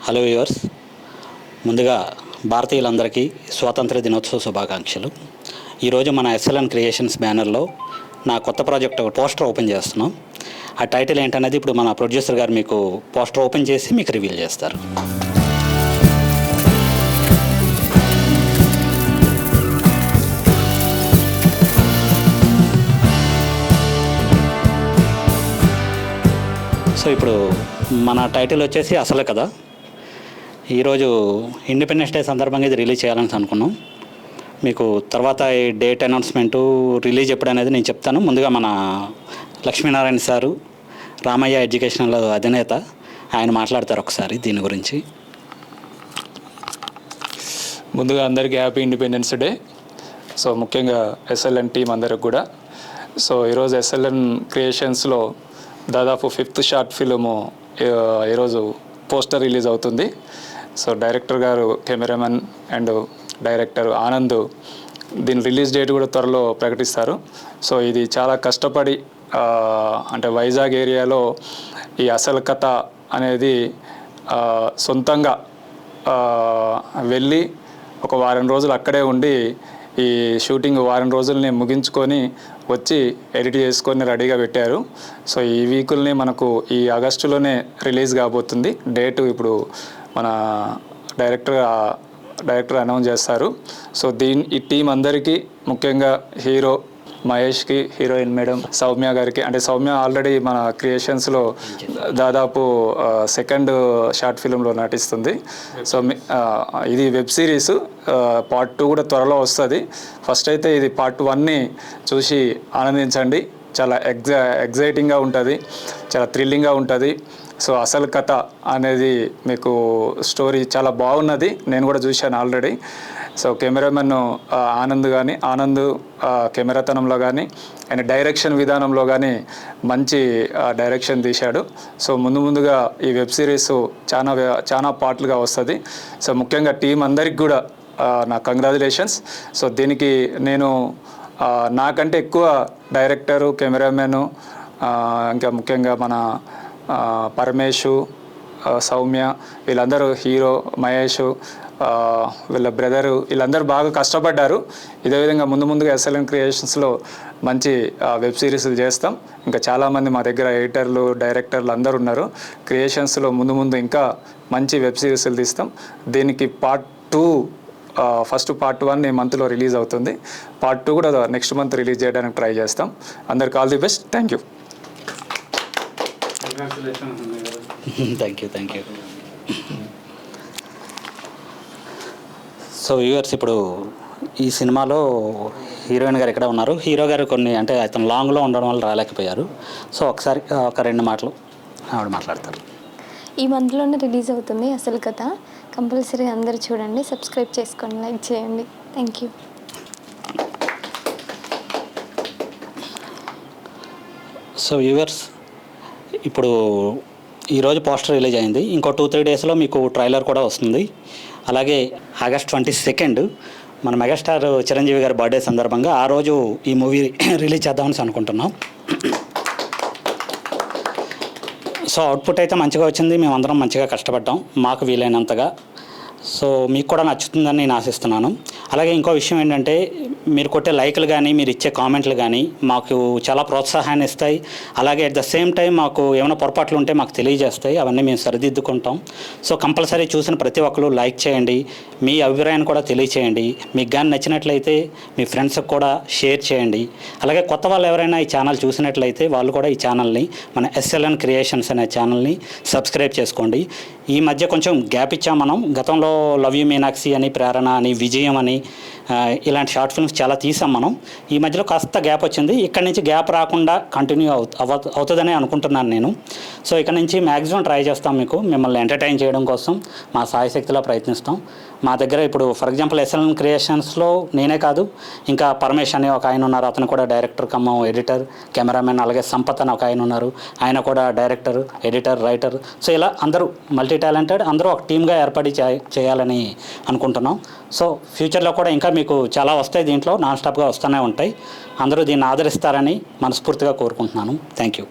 Hello viewers, ముందుగా భారతీయులందరికీ స్వాతంత్ర దినోత్సవ శుభాకాంక్షలు. ఈరోజు మన ఎస్ఎల్ఎన్ క్రియేషన్స్ బ్యానర్లో నా కొత్త ప్రాజెక్ట్ పోస్టర్ ఓపెన్ చేస్తున్నాం. ఆ టైటిల్ ఏంటనేది ఇప్పుడు మన ప్రొడ్యూసర్ గారు మీకు పోస్టర్ ఓపెన్ చేసి మీకు రివీల్ చేస్తారు. సో ఇప్పుడు మన టైటిల్ వచ్చేసి అసలు కదా. ఈరోజు ఇండిపెండెన్స్ డే సందర్భంగా ఇది రిలీజ్ చేయాలని అనుకున్నాం. మీకు తర్వాత ఈ డేట్ అనౌన్స్మెంటు రిలీజ్ ఎప్పుడు అనేది నేను చెప్తాను. ముందుగా మన లక్ష్మీనారాయణ సారు, రామయ్య ఎడ్యుకేషనల్ అధినేత, ఆయన మాట్లాడతారు ఒకసారి దీని గురించి. ముందుగా అందరికీ హ్యాపీ ఇండిపెండెన్స్ డే. సో ముఖ్యంగా ఎస్ఎల్ఎన్ టీం అందరికి కూడా. సో ఈరోజు ఎస్ఎల్ఎన్ క్రియేషన్స్లో దాదాపు 5th షార్ట్ ఫిలిము ఈరోజు పోస్టర్ రిలీజ్ అవుతుంది. సో డైరెక్టర్ గారు, కెమెరామెన్ అండ్ డైరెక్టర్ ఆనంద్ దీని రిలీజ్ డేట్ కూడా త్వరలో ప్రకటిస్తారు. సో ఇది చాలా కష్టపడి అంటే వైజాగ్ ఏరియాలో ఈ అసలు కథ అనేది సొంతంగా వెళ్ళి ఒక వారం రోజులు అక్కడే ఉండి ఈ షూటింగ్ వారం రోజుల్ని ముగించుకొని వచ్చి ఎడిట్ చేసుకొని రెడీగా పెట్టారు. సో ఈ వీకుల్ని మనకు ఈ ఆగస్టులోనే రిలీజ్ కాబోతుంది. డేటు ఇప్పుడు మన డైరెక్టర్ అనౌన్స్ చేస్తారు. సో ఈ టీం అందరికీ, ముఖ్యంగా హీరో మహేష్కి, హీరోయిన్ మేడం సౌమ్య గారికి, అంటే సౌమ్య ఆల్రెడీ మన క్రియేషన్స్లో దాదాపు 2nd షార్ట్ ఫిలింలో నటిస్తుంది. సో ఇది వెబ్ సిరీస్, పార్ట్ 2 కూడా త్వరలో వస్తుంది. ఫస్ట్ అయితే ఇది పార్ట్ 1ని చూసి ఆనందించండి. చాలా ఎగ్జైటింగ్గా ఉంటుంది, చాలా థ్రిల్లింగ్గా ఉంటుంది. సో అసలు కథ అనేది మీకు స్టోరీ చాలా బాగున్నది. నేను కూడా చూశాను ఆల్రెడీ. సో కెమెరామెన్ ఆనంద్ కెమెరాతనంలో కానీ ఆయన డైరెక్షన్ విధానంలో కానీ మంచి డైరెక్షన్ తీశాడు. సో ముందుగా ఈ వెబ్ సిరీస్ చాలా పార్ట్లుగా వస్తుంది. సో ముఖ్యంగా టీం అందరికి కూడా నా కంగ్రాచులేషన్స్. సో దీనికి నేను నాకంటే ఎక్కువ డైరెక్టరు, కెమెరామెను, ఇంకా ముఖ్యంగా మన పరమేష్, సౌమ్య, వీళ్ళందరూ, హీరో మహేష్, వీళ్ళ బ్రదరు, వీళ్ళందరూ బాగా కష్టపడ్డారు. ఇదే విధంగా ముందుగా ఎస్ఎల్ఎన్ క్రియేషన్స్లో మంచి వెబ్ సిరీస్లు చేస్తాం. ఇంకా చాలామంది మా దగ్గర ఎడిటర్లు, డైరెక్టర్లు అందరూ ఉన్నారు. క్రియేషన్స్లో ముందు ఇంకా మంచి వెబ్ సిరీస్లు తీస్తాం. దీనికి పార్ట్ 2 ఫస్ట్ పార్ట్ 1 ఈ మంత్లో రిలీజ్ అవుతుంది. పార్ట్ 2 కూడా నెక్స్ట్ మంత్ రిలీజ్ చేయడానికి ట్రై చేస్తాం. అందరికి all the best. Thank you. Thank you. So viewers, ఇప్పుడు ఈ సినిమాలో హీరోయిన్ గారు ఎక్కడ ఉన్నారు, హీరో గారు కొన్ని అంటే అతను లాంగ్లో ఉండడం వల్ల రాలేకపోయారు. సో ఒకసారి ఒక 2 మాటలు ఆవిడ మాట్లాడతారు. ఈ మంత్లోనే రిలీజ్ అవుతుంది అసలు కథ. కంపల్సరీ అందరూ చూడండి, సబ్స్క్రైబ్ చేసుకోండి, లైక్ చేయండి. Thank you. సో వ్యూవర్స్, ఇప్పుడు ఈరోజు పోస్టర్ రిలీజ్ అయింది. ఇంకో 2-3 డేస్లో మీకు ట్రైలర్ కూడా వస్తుంది. అలాగే ఆగస్ట్ 22 మన మెగాస్టార్ చిరంజీవి గారి బర్త్డే సందర్భంగా ఆ రోజు ఈ మూవీ రిలీజ్ చేద్దామని అనుకుంటున్నాం. సో అవుట్పుట్ అయితే మంచిగా వచ్చింది. మేమందరం మంచిగా కష్టపడ్డాం మాకు వీలైనంతగా. సో మీకు కూడా నచ్చుతుందని నేను ఆశిస్తున్నాను. అలాగే ఇంకో విషయం ఏంటంటే, మీరు కొట్టే లైకులు కానీ, మీరు ఇచ్చే కామెంట్లు కానీ మాకు చాలా ప్రోత్సాహాన్ని ఇస్తాయి. అలాగే అట్ ద సేమ్ టైం మాకు ఏమైనా పొరపాట్లు ఉంటే మాకు తెలియజేస్తాయి. అవన్నీ మేము సరిదిద్దుకుంటాం. సో కంపల్సరీ చూసిన ప్రతి ఒక్కరు లైక్ చేయండి, మీ అభిప్రాయాన్ని కూడా తెలియచేయండి. మీకు కానీ నచ్చినట్లయితే మీ ఫ్రెండ్స్కి కూడా షేర్ చేయండి. అలాగే కొత్త వాళ్ళు ఎవరైనా ఈ ఛానల్ చూసినట్లయితే వాళ్ళు కూడా ఈ ఛానల్ని, మన ఎస్ఎల్ఎన్ క్రియేషన్స్ అనే ఛానల్ని సబ్స్క్రైబ్ చేసుకోండి. ఈ మధ్య కొంచెం గ్యాప్ ఇచ్చాం మనం. గతంలో లవ్ యూ మీనాక్షి అని, ప్రేరణ అని, విజయం అని ఇలాంటి షార్ట్ ఫిల్మ్స్ చాలా తీసాం మనం. ఈ మధ్యలో కాస్త గ్యాప్ వచ్చింది. ఇక్కడి నుంచి గ్యాప్ రాకుండా కంటిన్యూ అవుతుందని అనుకుంటున్నాను నేను. సో ఇక్కడ నుంచి మ్యాక్సిమం ట్రై చేస్తాం మీకు మిమ్మల్ని ఎంటర్టైన్ చేయడం కోసం మా సాయశక్తిలో ప్రయత్నిస్తాం. మా దగ్గర ఇప్పుడు ఫర్ ఎగ్జాంపుల్ ఎస్ఎల్ఎన్ క్రియేషన్స్లో నేనే కాదు, ఇంకా పరమేష్ అనే ఒక ఆయన ఉన్నారు, అతను కూడా డైరెక్టర్ కమ్ ఎడిటర్, కెమెరామెన్. అలాగే సంపత్ అని ఒక ఆయన ఉన్నారు, ఆయన కూడా డైరెక్టర్, ఎడిటర్, రైటర్. సో ఇలా అందరూ మల్టీ టాలెంటెడ్, అందరూ ఒక టీమ్గా ఏర్పడి చేయాలని అనుకుంటున్నాం. సో ఫ్యూచర్లో కూడా ఇంకా మీకు చాలా వస్తాయి, దీంట్లో నాన్ స్టాప్గా వస్తూనే ఉంటాయి. అందరూ దీన్ని ఆదరిస్తారని మనస్ఫూర్తిగా కోరుకుంటున్నాను. Thank you.